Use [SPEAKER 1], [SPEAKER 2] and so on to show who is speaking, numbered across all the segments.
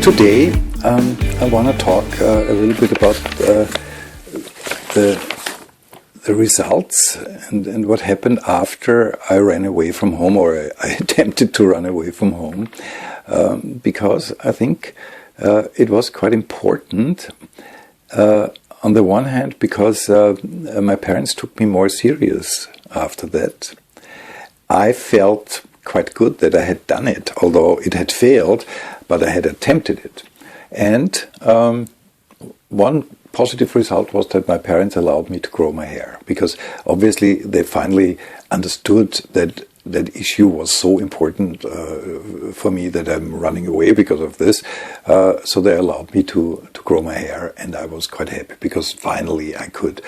[SPEAKER 1] Today, I want to talk a little bit about the results and what happened after I ran away from home, or I attempted to run away from home, because I think it was quite important. On the one hand, because my parents took me more serious after that. I felt quite good that I had done it, although it had failed, but I had attempted it. And one positive result was that my parents allowed me to grow my hair, because obviously they finally understood that that issue was so important for me that I'm running away because of this. So they allowed me to grow my hair, and I was quite happy because finally I could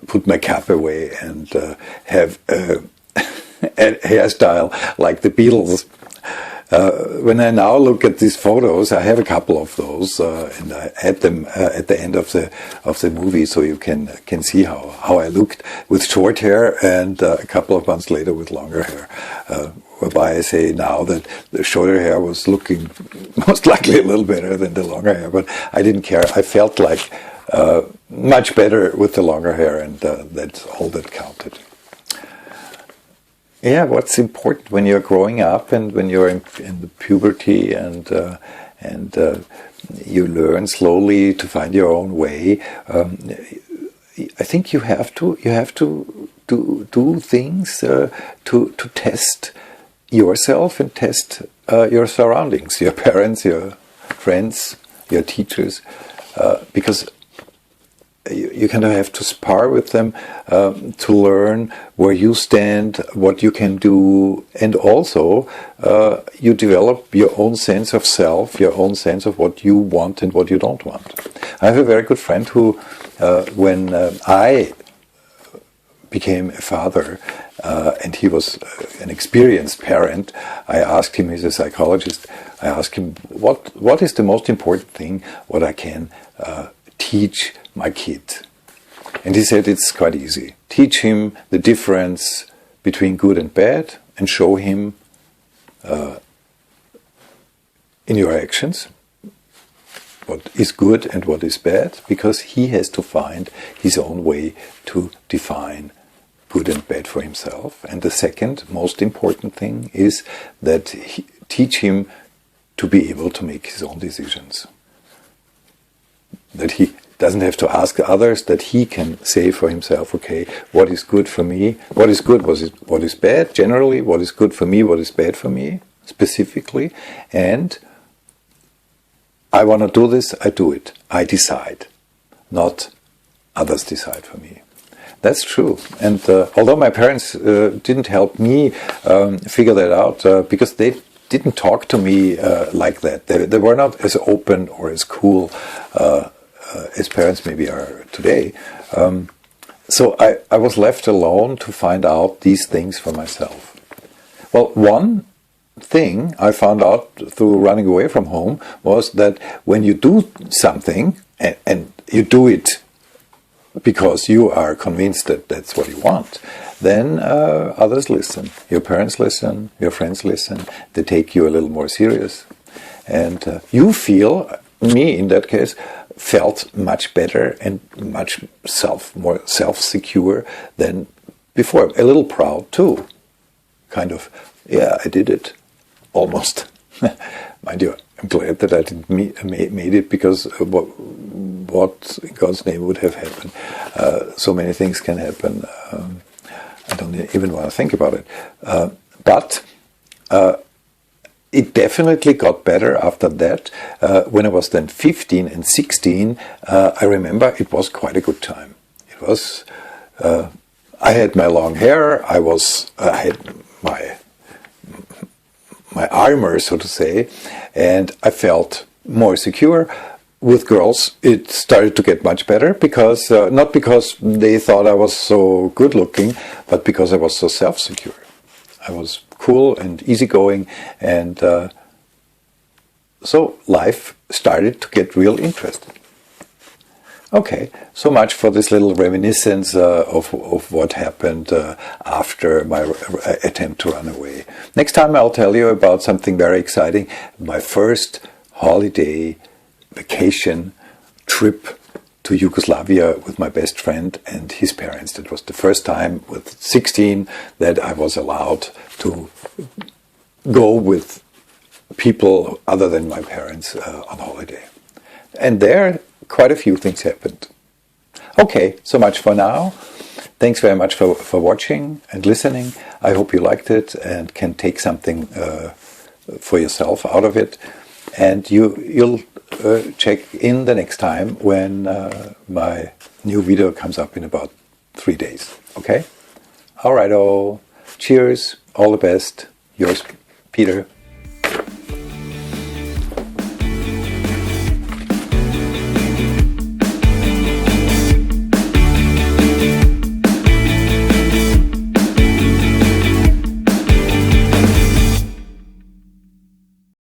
[SPEAKER 1] put my cap away and have a hairstyle like the Beatles. When I now look at these photos, I have a couple of those, and I had them at the end of the movie, so you can see how I looked with short hair, and a couple of months later with longer hair. Whereby I say now that the shorter hair was looking most likely a little better than the longer hair, but I didn't care. I felt like much better with the longer hair, and that's all that counted. Yeah, what's important when you're growing up and when you're in the puberty and you learn slowly to find your own way. I think you have to do things to test yourself and test your surroundings, your parents, your friends, your teachers, because you kind of have to spar with them to learn where you stand, what you can do, and also you develop your own sense of self, your own sense of what you want and what you don't want. I have a very good friend who, when I became a father, and he was an experienced parent, I asked him, he's a psychologist, I asked him, what is the most important thing what I can teach my kid? And he said it's quite easy. Teach him the difference between good and bad and show him in your actions what is good and what is bad, because he has to find his own way to define good and bad for himself. And the second most important thing is that teach him to be able to make his own decisions. That he doesn't have to ask others, that he can say for himself, okay, what is good for me, what is good, what is bad, generally, what is good for me, what is bad for me, specifically, and I want to do this, I do it, I decide, not others decide for me. That's true, and although my parents didn't help me figure that out, because they didn't talk to me like that, they were not as open or as cool as parents maybe are today. So I was left alone to find out these things for myself. Well, one thing I found out through running away from home was that when you do something and you do it because you are convinced that that's what you want, then others listen. Your parents listen, your friends listen, they take you a little more serious. And you feel, me in that case, felt much better and much more self-secure than before. A little proud too. Kind of, yeah, I did it. Almost. Mind you, I'm glad that I didn't made it, because what in God's name would have happened? So many things can happen. I don't even want to think about it. But it definitely got better after that. When I was then 15 and 16, I remember it was quite a good time. It was. I had my long hair. I had my armor, so to say, and I felt more secure. With girls, it started to get much better, because not because they thought I was so good looking, but because I was so self-secure. I was cool and easygoing, and so life started to get real interesting. Okay, so much for this little reminiscence of what happened after my attempt to run away. Next time I'll tell you about something very exciting, my first holiday, vacation, trip to Yugoslavia with my best friend and his parents. That was the first time with 16 that I was allowed to go with people other than my parents on holiday. And there, quite a few things happened. Okay, so much for now. Thanks very much for watching and listening. I hope you liked it and can take something for yourself out of it. And you'll check in the next time when my new video comes up in about 3 days. Okay? Alrighto. Cheers. All the best. Yours, Peter.